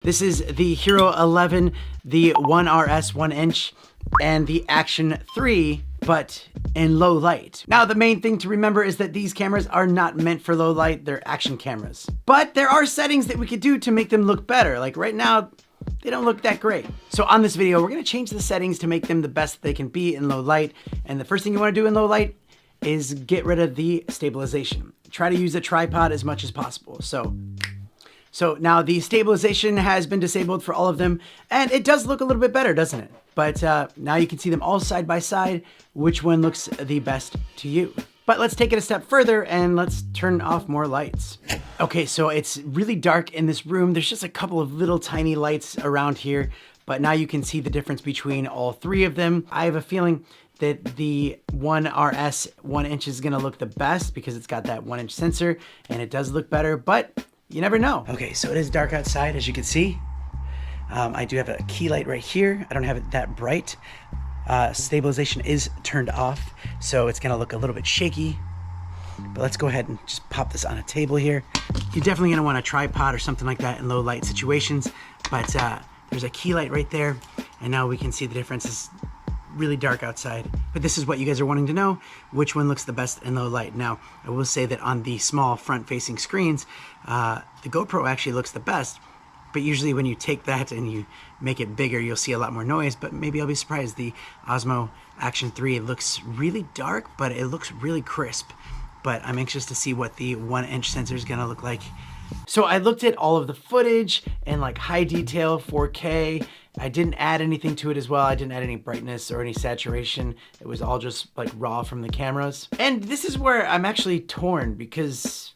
This is the Hero 11, the 1RS 1-inch, and the Action 3, but in low light. Now, the main thing to remember is that these cameras are not meant for low light, they're action cameras. But there are settings that we could do to make them look better. Like right now, they don't look that great. So on this video, we're gonna change the settings to make them the best they can be in low light. And the first thing you wanna do in low light is get rid of the stabilization. Try to use a tripod as much as possible. So now the stabilization has been disabled for all of them, and it does look a little bit better, doesn't it? But now you can see them all side by side, which one looks the best to you. But let's take it a step further and let's turn off more lights. Okay, so it's really dark in this room. There's just a couple of little tiny lights around here, but now you can see the difference between all three of them. I have a feeling that the 1RS 1-inch is gonna look the best because it's got that 1-inch sensor and it does look better, but you never know. Okay, so it is dark outside, as you can see. I do have a key light right here. I don't have it that bright. Stabilization is turned off, so it's gonna look a little bit shaky. But let's go ahead and just pop this on a table here. You're definitely gonna want a tripod or something like that in low light situations, but there's a key light right there, and now we can see the difference. It's really dark outside, but this is what you guys are wanting to know, which one looks the best in low light. Now, I will say that on the small front-facing screens, the GoPro actually looks the best, but usually when you take that and you make it bigger, you'll see a lot more noise, but maybe I'll be surprised. The Osmo Action 3 looks really dark, but it looks really crisp. But I'm anxious to see what the 1-inch sensor is gonna look like. So I looked at all of the footage and like high detail, 4K. I didn't add anything to it as well. I didn't add any brightness or any saturation. It was all just like raw from the cameras. And this is where I'm actually torn because,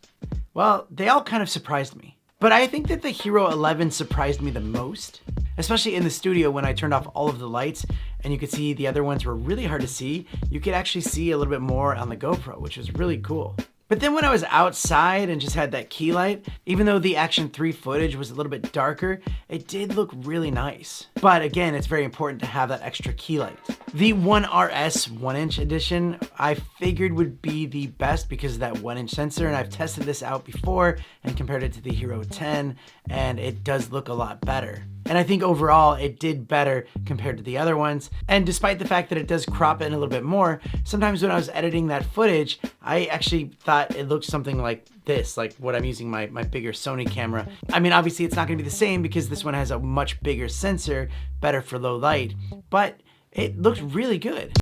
well, they all kind of surprised me. But I think that the Hero 11 surprised me the most, especially in the studio when I turned off all of the lights and you could see the other ones were really hard to see. You could actually see a little bit more on the GoPro, which was really cool. But then when I was outside and just had that key light, even though the Action 3 footage was a little bit darker, it did look really nice. But again, it's very important to have that extra key light. The 1RS 1-inch edition, I figured would be the best because of that 1-inch sensor, and I've tested this out before and compared it to the Hero 10, and it does look a lot better. And I think overall it did better compared to the other ones. And despite the fact that it does crop in a little bit more, sometimes when I was editing that footage, I actually thought it looked something like this, like what I'm using my bigger Sony camera. I mean, obviously it's not gonna be the same because this one has a much bigger sensor, better for low light, but it looked really good.